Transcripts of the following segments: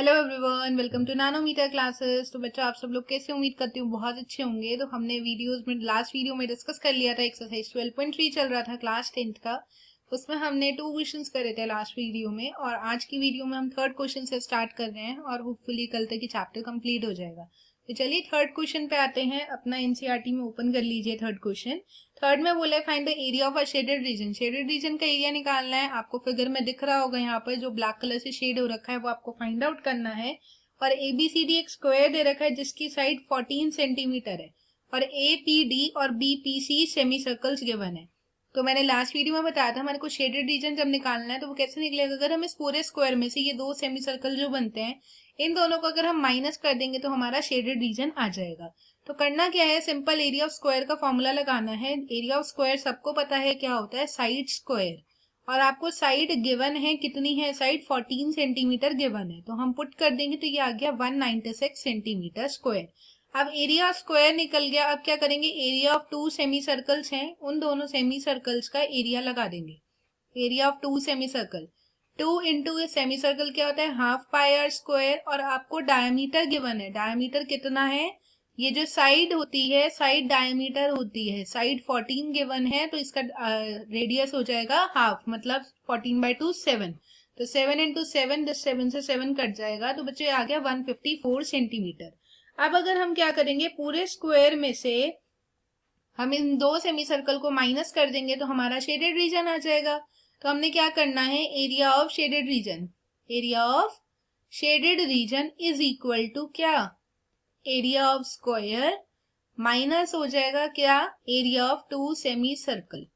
Hello everyone, welcome to Nanometer classes. तो बच्चों, आप सब लोग कैसे? उम्मीद करती हूँ बहुत अच्छे होंगे। तो हमने वीडियोस में लास्ट वीडियो में डिस्कस कर लिया था, एक्सरसाइज 12.3 चल रहा था क्लास 10th का। उसमें हमने 2 क्वेश्चंस करे थे लास्ट वीडियो में, और आज की वीडियो में हम थर्ड क्वेश्चन से स्टार्ट कर रहे हैं और होपफुली कल तक ये चैप्टर कंप्लीट हो जाएगा। तो चलिए थर्ड क्वेश्चन पे आते हैं। अपना एनसीईआरटी में ओपन कर लीजिए थर्ड क्वेश्चन। थर्ड में बोला है find the area of a shaded reason. Shaded region का एरिया निकालना है। आपको फिगर में दिख रहा होगा, यहाँ पर जो ब्लैक कलर से शेड हो रखा है वो आपको फाइंड आउट करना है। और एबीसीडी एक स्क्वायर दे रखा है जिसकी साइड 14 सेंटीमीटर है, और एपीडी और बीपीसी सेमी सर्कल्स गिवन है। तो मैंने लास्ट वीडियो में बताया था हमारे को शेडेड रीजन जब निकालना है तो वो कैसे निकलेगा। अगर हम इस पूरे स्क्वायर में से ये 2 सेमी सर्कल जो बनते हैं, इन दोनों को अगर हम माइनस कर देंगे तो हमारा शेडेड रीजन आ जाएगा। तो करना क्या है, सिंपल एरिया ऑफ स्क्वायर का फॉर्मूला लगाना है। एरिया ऑफ स्क्वायर सबको पता है क्या होता है, साइड स्क्वायर। और आपको साइड गिवन है, कितनी है साइड, 14 सेंटीमीटर गिवन है। तो हम पुट कर देंगे तो ये आ गया 196 सेंटीमीटर स्क्वायर। अब एरिया स्क्वायर निकल गया। अब क्या करेंगे, एरिया ऑफ 2 सेमी सर्कल्स हैं, उन दोनों सेमी सर्कल्स का एरिया लगा देंगे। Area of 2 semi circle, 2 into semi circle क्या होता है, हाफ पाई आर स्क्वायर। और आपको डायमीटर गिवन है, डायमीटर कितना है, ये जो साइड होती है साइड डायमीटर होती है, साइड 14 गिवन है तो इसका रेडियस हो जाएगा हाफ, मतलब 14/2 7। तो 7 इंटू 7, 7 से 7 कट जाएगा तो बच्चे आ गया 154 सेंटीमीटर। अब अगर हम क्या करेंगे, पूरे स्क्वायर में से हम इन 2 सेमी सर्कल को माइनस कर देंगे तो हमारा शेडेड रीजन आ जाएगा। तो हमने क्या करना है, area of shaded region, area of shaded region is equal to क्या, एरिया ऑफ स्क्वायर माइनस हो जाएगा क्या, area of 2 semi circle.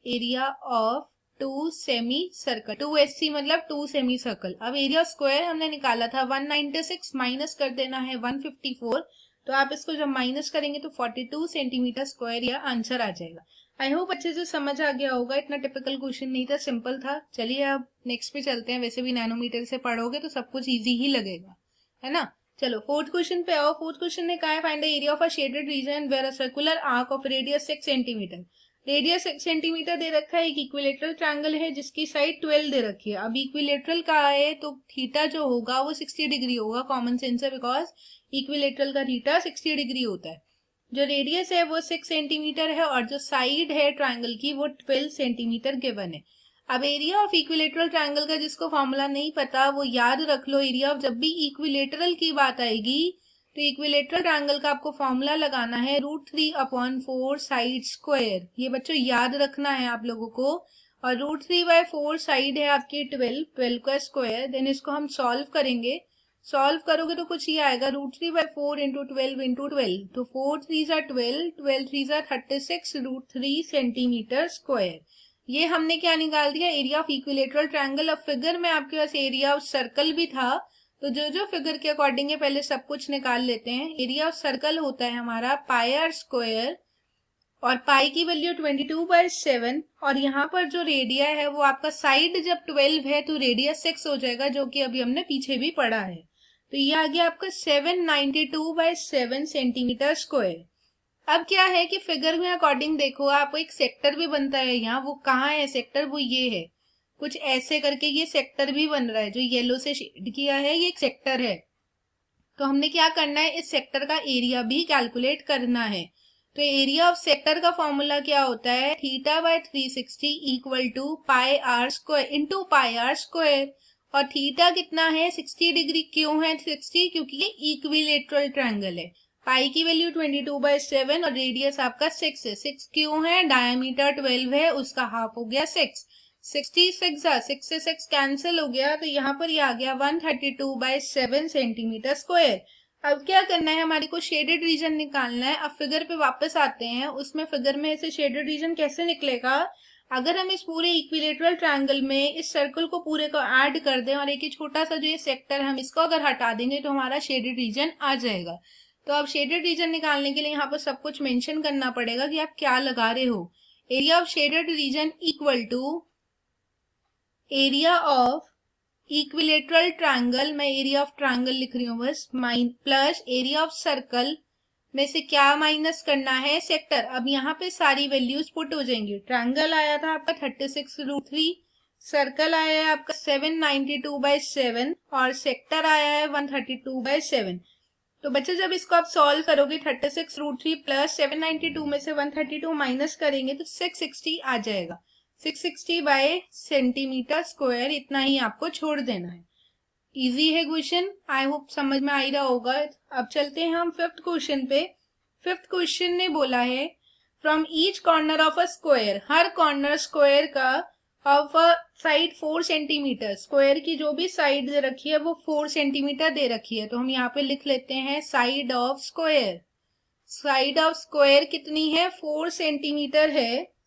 Area of 2 semi circle, 2SC मतलब 2 सेमी सर्कल। अब एरिया स्क्वायर हमने निकाला था 196, माइनस कर देना है 154। तो आप इसको जब माइनस करेंगे तो 42 सेंटीमीटर स्क्वायर या आंसर आ जाएगा। आई होप अच्छे से समझ आ गया होगा, इतना टिपिकल क्वेश्चन नहीं था, सिंपल था। चलिए अब नेक्स्ट पे चलते हैं। वैसे भी नैनोमीटर से पढ़ोगे तो सब कुछ ईजी ही लगेगा, है ना। चलो फोर्थ क्वेश्चन पे आओ। फोर्थ क्वेश्चन ने कहा है find the area of a shaded region where a circular arc of radius 6 centimetre. Radius 6 centimetre दे रखा है। एक इक्विलेटरल ट्रायंगल है जिसकी साइड 12 दे रखी है। अब इक्विलेटरल का है तो थीटा जो होगा वो 60 डिग्री होगा, कॉमन सेंस है, बिकॉज इक्विलेटरल का थीटा 60 डिग्री होता है। जो रेडियस है वो 6 सेंटीमीटर है और जो साइड है ट्रायंगल की वो 12 सेंटीमीटर गिवन है। अब एरिया ऑफ इक्विलेटरल ट्रायंगल का जिसको फॉर्मूला नहीं पता वो याद रख लो। एरिया ऑफ जब भी इक्विलेटरल की बात आएगी तो इक्विलेटरल ट्रायंगल का आपको फॉर्मूला लगाना है √3/4 साइड स्क्वायर। ये बच्चों याद रखना है आप लोगों को। और √3/4 साइड है आपकी 12 का स्क्वायर। देन इसको हम सॉल्व करेंगे। सॉल्व करोगे तो कुछ ये आएगा, √3/4 इंटू 12 इंटू 12। तो 4 3 12, 12 3 36, √3 सेंटीमीटर स्क्वायर। ये हमने क्या निकाल दिया, एरिया ऑफ इक्विलेटरल ट्रायंगल। अब फिगर में आपके पास एरिया ऑफ सर्कल भी था, तो जो जो फिगर के अकॉर्डिंग है पहले सब कुछ निकाल लेते हैं। एरिया ऑफ सर्कल होता है हमारा पाई आर स्क्वायर, और पाई की वैल्यू 22/7। और यहाँ पर जो रेडिया है वो आपका साइड जब 12 है तो रेडियस 6 हो जाएगा, जो कि अभी हमने पीछे भी पढ़ा है। तो ये आ गया आपका 792/7 सेंटीमीटर स्क्वायर। अब क्या है कि फिगर में अकॉर्डिंग देखो, आप एक सेक्टर भी बनता है यहाँ, वो कहाँ है सेक्टर, वो ये है, कुछ ऐसे करके ये सेक्टर भी बन रहा है। जो येलो से शेड किया है ये एक सेक्टर है। तो हमने क्या करना है, इस सेक्टर का एरिया भी कैलकुलेट करना है। तो एरिया ऑफ सेक्टर का फॉर्मूला क्या होता है, θ/360 equal to pi r square into pi r square. और थीटा कितना है, 60 डिग्री। क्यों है 60, क्योंकि ये इक्विलेटरल ट्रायंगल है। पाई की वैल्यू 22/7 और रेडियस आपका 6 है। 6 क्यों है, डायमीटर 12 है, उसका हाफ हो गया 6। 66 6 से 6 कैंसिल हो गया, तो यहाँ पर ये आ गया 132/7 सेंटीमीटर स्क्वायर। अब क्या करना है, हमारे को शेडेड रीजन निकालना है। अब फिगर पे वापस आते हैं। उसमें फिगर में ऐसे शेडेड रीजन कैसे निकलेगा, अगर हम इस पूरे इक्विलेटरल ट्रायंगल में इस सर्कल को पूरे को ऐड कर दें और एक छोटा सा जो ये सेक्टर है हम इसको अगर हटा देंगे तो हमारा शेडेड रीजन आ जाएगा। तो अब शेडेड रीजन निकालने के लिए यहाँ पर सब कुछ मेंशन करना पड़ेगा कि आप क्या लगा रहे हो। Area of shaded region equal to area of equilateral triangle, मैं एरिया ऑफ ट्रायंगल लिख रही हूँ बस, प्लस एरिया ऑफ सर्कल में से क्या माइनस करना है, सेक्टर। अब यहाँ पे सारी वैल्यूज पुट हो जाएंगी। ट्रायंगल आया था आपका 36√3, सर्कल आया है आपका 792/7 और सेक्टर आया है 132/7। तो बच्चे जब इसको आप सॉल्व करोगे 36√3 प्लस 792 में से 132 माइनस करेंगे तो 660 आ जाएगा। 660/सेंटीमीटर स्क्वायर, इतना ही आपको छोड़ देना है। इजी है क्वेश्चन, आई होप समझ में आ ही रहा होगा। अब चलते हैं हम फिफ्थ क्वेश्चन पे। फिफ्थ क्वेश्चन ने बोला है from each corner of a square, हर कॉर्नर स्क्वायर का of a side 4 centimetre, square की जो भी साइड दे रखी है वो 4 सेंटीमीटर दे रखी है। तो हम यहाँ पे लिख लेते हैं side of square. Side of square कितनी है? 4 सेंटीमीटर है।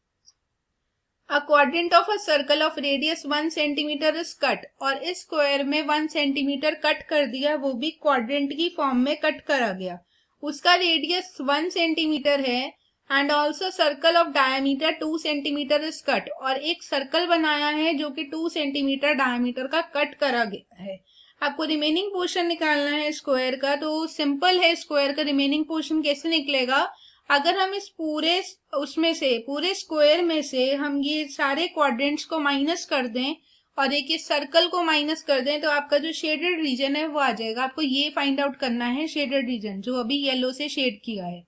अ quadrant of a circle of radius 1 centimetre is cut, और इस स्क्वायर में 1 सेंटीमीटर कट कर दिया, वो भी क्वाड्रेंट की फॉर्म में कट करा गया। उसका रेडियस 1 सेंटीमीटर है and also circle of diameter 2 centimetre is cut, और एक सर्कल बनाया है जो कि 2 सेंटीमीटर डायमीटर का कट करा गया है। आपको रिमेनिंग पोर्शन निकालना है स्क्वायर का। तो सिंपल है, स्क्वायर का रिमेनिंग पोर्शन कैसे निकलेगा? अगर हम इस पूरे पूरे स्क्वायर में से हम ये सारे क्वाड्रेंट्स को माइनस कर दें और एक इस सर्कल को माइनस कर दें तो आपका जो शेडेड रीजन है वो आ जाएगा। आपको ये फाइंड आउट करना है, शेडेड रीजन जो अभी येलो से शेड किया है।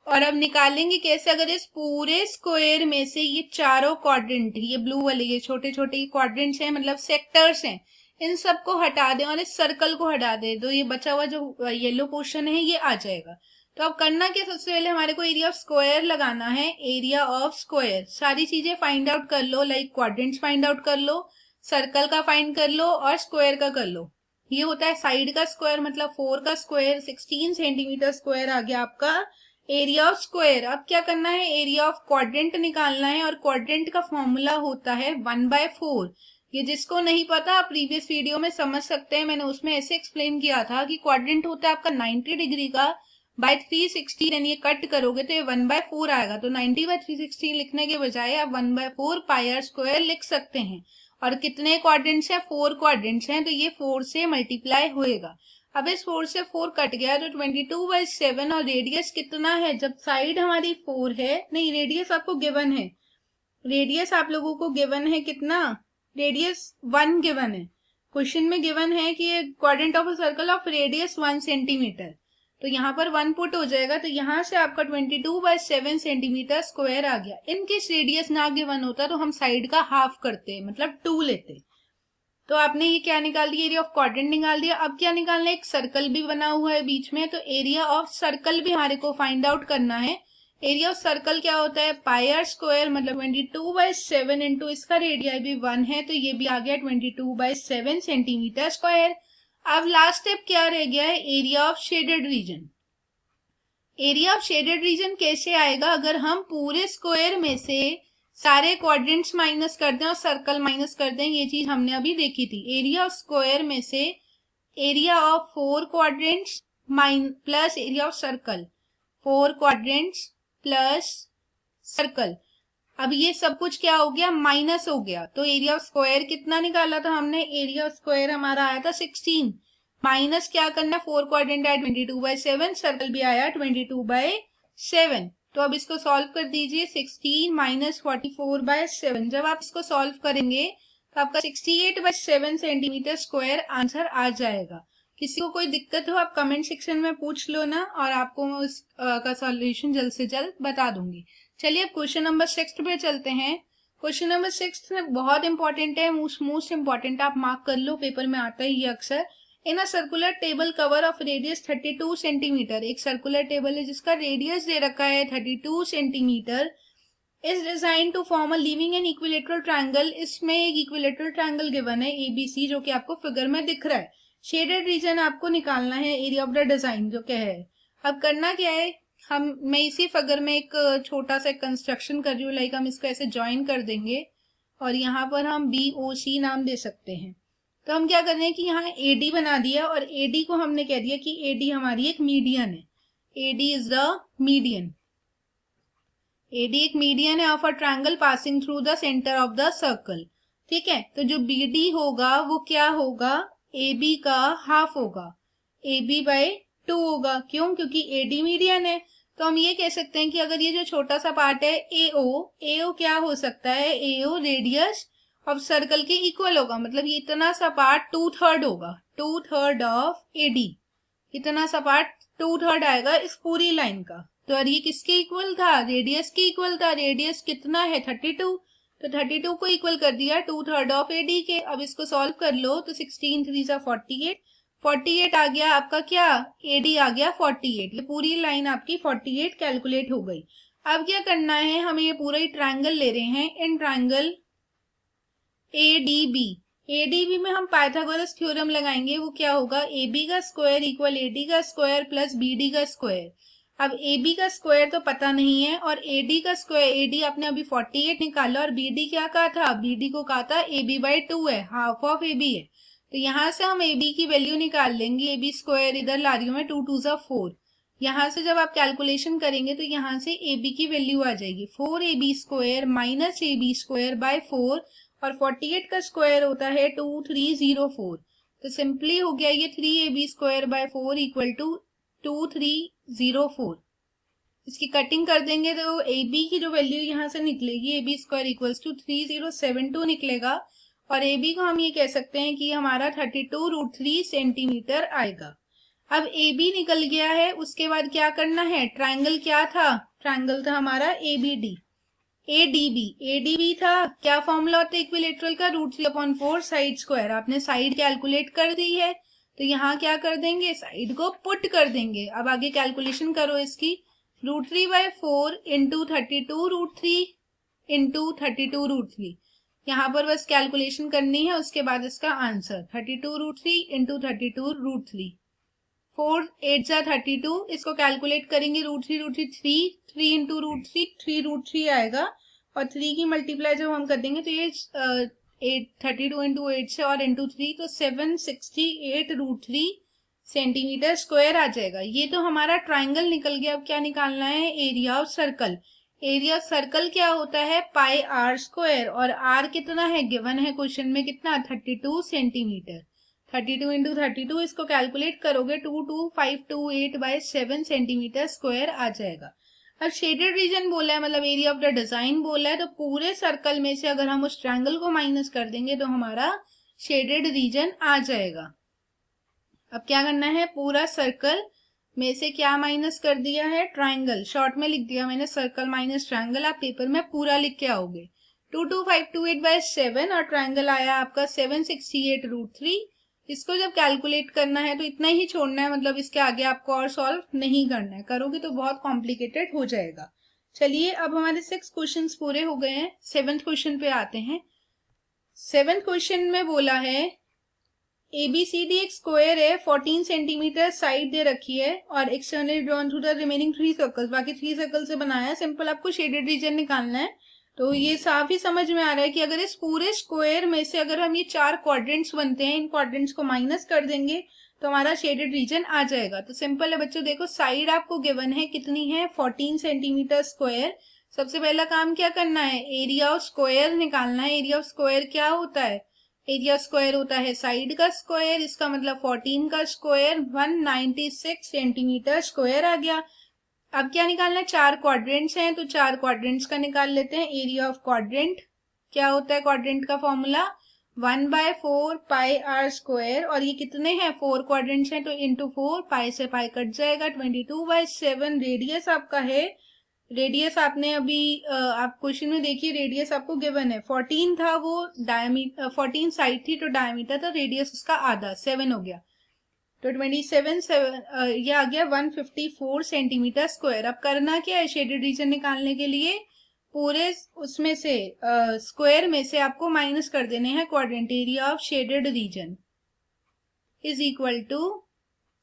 और अब निकालेंगे कैसे? अगर इस पूरे स्क्वायर में से ये चारों क्वाड्रेंट, ये ब्लू वाले ये छोटे छोटे क्वाड्रेंट्स हैं, मतलब सेक्टर्स हैं, इन सबको हटा दें और इस सर्कल को हटा दें तो ये बचा हुआ जो येलो पोर्शन है ये आ जाएगा। तो अब करना क्या? सबसे पहले हमारे को एरिया ऑफ स्क्वायर लगाना है। एरिया ऑफ स्क्वायर, सारी चीजें फाइंड आउट कर लो, लाइक क्वाड्रेंट्स फाइंड आउट कर लो, सर्कल का फाइंड कर लो और स्क्वायर का कर लो। ये होता है साइड का स्क्वायर, मतलब 4 का स्क्वायर, 16 सेंटीमीटर स्क्वायर आ गया आपका एरिया ऑफ स्क्वायर। अब क्या करना है? एरिया ऑफ क्वाड्रेंट निकालना है, और क्वाड्रेंट का फॉर्मूला होता है 1/4। ये जिसको नहीं पता प्रीवियस वीडियो में समझ सकते हैं, मैंने उसमें ऐसे एक्सप्लेन किया था कि क्वाड्रेंट होता है आपका 90 डिग्री का बाय 360, यानी ये कट करोगे तो ये 1/4 आएगा। तो 90/360 लिखने के बजाय आप 1/4 पाई आर स्क्वायर लिख सकते हैं। और कितने क्वाड्रेंट्स हैं? 4 क्वाड्रेंट्स हैं, तो ये 4 से मल्टीप्लाई होएगा। अब इस 4 से 4 कट गया तो 22/7, और रेडियस कितना है? जब साइड हमारी 4 है, नहीं रेडियस आपको गिवन है, रेडियस आप लोगों को गिवन है कितना? रेडियस 1 गिवन है। क्वेश्चन में गिवन है कि quadrant of a circle of radius 1 centimetre, तो यहाँ पर 1 पुट हो जाएगा, तो यहाँ से आपका 22/7 सेंटीमीटर स्क्वायर आ गया। इनकेस रेडियस ना गिवन होता तो हम साइड का हाफ करते, मतलब 2 लेते। तो आपने ये क्या निकाल दिया? एरिया ऑफ क्वाड्रेंट निकाल दिया। अब क्या निकालना है? एक सर्कल भी बना हुआ है बीच में, तो एरिया ऑफ सर्कल भी हमारे को फाइंड आउट करना है। एरिया ऑफ सर्कल क्या होता है? पाई आर स्क्वायर, मतलब 22/7 इंटू इसका रेडियाई भी 1 है, तो ये भी आ गया 22/7 सेंटीमीटर स्क्वायर। अब लास्ट स्टेप क्या रह गया है? Area of shaded region. Area of shaded reason कैसे आएगा? अगर हम पूरे स्क्वायर में से सारे क्वाड्रेंट्स माइनस कर दें और सर्कल माइनस कर दें, ये चीज हमने अभी देखी थी। एरिया ऑफ स्क्वायर में से area of 4 quadrants plus area of circle, 4 quadrants plus circle, अब ये सब कुछ क्या हो गया? माइनस हो गया। तो एरिया ऑफ स्क्वायर कितना निकाला था हमने? एरिया ऑफ स्क्वायर हमारा आया था 16, माइनस क्या करना? 4 क्वाड्रेंट आया 22/7, सर्कल भी आया 22/7। तो अब इसको सॉल्व कर दीजिए। 16 माइनस 44/7, जब आप इसको सॉल्व करेंगे तो आपका 68/7 सेंटीमीटर स्क्वायर आंसर आ जाएगा। किसी को कोई दिक्कत हो आप कमेंट सेक्शन में पूछ लो ना, और आपको मैं उसका सॉल्यूशन जल्द से जल्द बता दूंगी। चलिए अब क्वेश्चन नंबर 6 पे चलते हैं। क्वेश्चन नंबर 6 में बहुत इंपॉर्टेंट है, मोस्ट इंपॉर्टेंट, आप मार्क कर लो, पेपर में आता ही है अक्सर। In a circular table cover of radius 32 centimetre, एक सर्कुलर टेबल है जिसका रेडियस दे रखा है 32 centimetre, is design to form a living and equilateral triangle. इसमें एक इक्विलेटरल ट्रायंगल गिवन है ABC, जो कि आपको फिगर में दिख रहा है। शेडेड रीजन आपको निकालना है, एरिया ऑफ द डिजाइन जो क्या है। अब करना क्या है? मैं इसी फिगर में एक छोटा सा कंस्ट्रक्शन कर रही हूँ, लाइक हम इसको ऐसे ज्वाइन कर देंगे और यहाँ पर हम BOC नाम दे सकते हैं। तो हम क्या कर रहे हैं कि यहाँ AD बना दिया, और AD को हमने कह दिया कि AD हमारी एक मीडियन है। AD is the median. AD एक मीडियन है of a triangle passing through the centre of the circle. ठीक है, तो जो BD होगा वो क्या होगा? AB का हाफ होगा, AB/2 होगा। क्यों? क्योंकि AD मीडियन है। तो हम ये कह सकते हैं कि अगर ये जो छोटा सा पार्ट है AO क्या हो सकता है? AO रेडियस अब सर्कल के इक्वल होगा, मतलब ये इतना सा पार्ट 2/3 होगा, 2/3 ऑफ AD, इतना सा पार्ट 2/3 आएगा इस पूरी लाइन का। तो और ये किसके इक्वल था, रेडियस के इक्वल था। रेडियस कितना है 32, तो 32 को इक्वल कर दिया 2/3 ऑफ AD के। अब इसको सॉल्व कर लो तो 16 3 48, 48 आ गया आपका क्या, AD आ गया 48। ये पूरी लाइन आपकी 48 कैलकुलेट हो गई। अब क्या करना है, हमें ये पूरा ही ट्रायंगल ले रहे हैं, इन ट्रायंगल ADB। ADB में हम पाइथागोरस थ्योरम लगाएंगे। वो क्या होगा, AB का स्क्वायर इक्वल AD का स्क्वायर प्लस BD का स्क्वायर। अब AB का स्क्वायर तो पता नहीं है और AD का स्क्वायर, AD आपने अभी 48 निकाला और BD क्या कहा था, BD को कहा था AB/2 है, हाफ ऑफ AB है। तो यहाँ से हम AB की वैल्यू निकाल लेंगे। AB स्क्वायर इधर ला रही हूँ मैं, 2 2 जा 4। यहाँ से जब आप कैलकुलेशन करेंगे तो यहाँ से AB की वैल्यू आ जाएगी 4AB square minus AB square by 4, और 48 का स्क्वायर होता है 2304। तो सिंपली हो गया ये 3AB square by 4 equal to 2304। इसकी कटिंग कर देंगे तो AB की जो वैल्यू यहाँ से निकलेगी, AB स्क्वायर इक्वल्स टू 3072 निकलेगा। और AB को हम ये कह सकते हैं कि हमारा 32√3 सेंटीमीटर आएगा। अब AB निकल गया है, उसके बाद क्या करना है, ट्रायंगल क्या था, ट्रायंगल था हमारा ABD। ADB था, क्या फॉर्मूला होता है इक्विलेटरल का, √3/4 साइड स्क्वायर। आपने साइड कैलकुलेट कर दी है तो यहाँ क्या कर देंगे, साइड को पुट कर देंगे। अब आगे कैलकुलेशन करो इसकी, √3/4 इंटू 32√3 इंटू 32√3। यहाँ पर बस कैलकुलेशन करनी है, उसके बाद इसका आंसर 32√3 इंटू 32√3। 4 8 जा 32, इसको कैलकुलेट करेंगे √3 3 इंटू √3 3√3 आएगा। और 3 की मल्टीप्लाई जब हम कर देंगे तो ये 32 इंटू 8 से और इंटू 3 तो 768√3 सेंटीमीटर स्क्वायर आ जाएगा। ये तो हमारा ट्राइंगल निकल गया। अब क्या निकालना है, area of circle. Area of circle क्या होता है, पाई आर स्क्वायर, और आर कितना है, गिवन है क्वेश्चन में कितना, 32 सेंटीमीटर। 32 इंटू 32, इसको कैलकुलेट करोगे 22528/7 सेंटीमीटर स्क्वायर आ जाएगा। अब शेडेड रीजन बोला है, मतलब एरिया ऑफ द डिजाइन बोला है, तो पूरे सर्कल में से अगर हम उस ट्रायंगल को माइनस कर देंगे तो हमारा शेडेड रीजन आ जाएगा। अब क्या करना है, पूरा सर्कल में से क्या माइनस कर दिया है, ट्रायंगल। शॉर्ट में लिख दिया मैंने, सर्कल माइनस ट्रायंगल। आप पेपर में पूरा लिख के आओगे। 22528/7 और ट्रायंगल आया आपका 768√3। इसको जब कैलकुलेट करना है तो इतना ही छोड़ना है, मतलब इसके आगे आपको और सॉल्व नहीं करना है, करोगे तो बहुत कॉम्प्लिकेटेड हो जाएगा। चलिए अब हमारे 6 क्वेश्चंस पूरे हो गए हैं, 7th क्वेश्चन पे आते हैं। 7th क्वेश्चन में बोला है ABCD एक स्क्वायर है, 14 सेंटीमीटर साइड दे रखी है और externally drawn through the remaining 3 circles. बाकी 3 सर्कल से बनाया है, सिंपल आपको शेडेड रीजन निकालना है। तो ये साफ ही समझ में आ रहा है कि अगर इस पूरे स्क्वायर में से अगर हम ये 4 क्वाड्रेंट्स बनते हैं, इन क्वाड्रेंट्स को माइनस कर देंगे तो हमारा शेडेड रीजन आ जाएगा। तो सिंपल है बच्चों, देखो साइड आपको गिवन है, कितनी है, 14 सेंटीमीटर स्क्वायर। सबसे पहला काम क्या करना है, एरिया ऑफ स्क्वायर निकालना है। एरिया ऑफ स्क्वायर क्या होता है, एरिया स्क्वायर होता है साइड का स्क्वायर, इसका मतलब 14 का स्क्वायर 196 सेंटीमीटर स्क्वायर आ गया। अब क्या निकालना है, 4 क्वाड्रेंट्स हैं तो 4 क्वाड्रेंट्स का निकाल लेते हैं। एरिया ऑफ क्वाड्रेंट क्या होता है, क्वाड्रेंट का फॉर्मूला 1/4 पाई आर स्क्वायर, और ये कितने हैं, 4 क्वाड्रेंट्स हैं तो इंटू 4, पाई से पाई कट जाएगा, 22/7 रेडियस आपका है। रेडियस आपने अभी आप क्वेश्चन में देखिए, रेडियस आपको गिवन है, 14 था वो डायमीटर, 14 साइड थी तो डायमीटर था, रेडियस उसका आधा 7 हो गया, तो 27 ये आ गया 154 सेंटीमीटर स्क्वायर। अब करना क्या है, शेडेड रीजन निकालने के लिए पूरे उसमें से स्क्वायर में से आपको माइनस कर देने हैं quadrant. Area of shaded region is equal to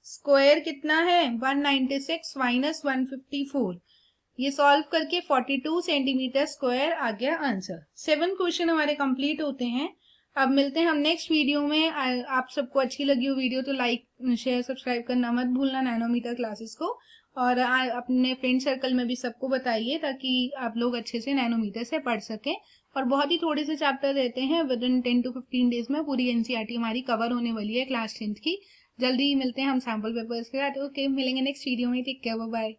square कितना है, 196 माइनस 154। ये सॉल्व करके 42 सेंटीमीटर स्क्वायर आ गया आंसर। 7 क्वेश्चन हमारे कंप्लीट होते हैं। अब मिलते हैं हम नेक्स्ट वीडियो में। आप सबको अच्छी लगी हो वीडियो तो लाइक शेयर सब्सक्राइब करना मत भूलना नैनोमीटर क्लासेस को, और अपने फ्रेंड सर्कल में भी सबको बताइए ताकि आप लोग अच्छे से नैनोमीटर से पढ़ सकें। और बहुत ही थोड़े से चैप्टर रहते हैं, विद इन 10 to 15 डेज में पूरी NCERT हमारी कवर होने वाली है क्लास 10th की। जल्दी ही मिलते हैं हम सैम्पल पेपर्स के साथ। ओके, मिलेंगे नेक्स्ट वीडियो में, टेक केयर, बाय बाय।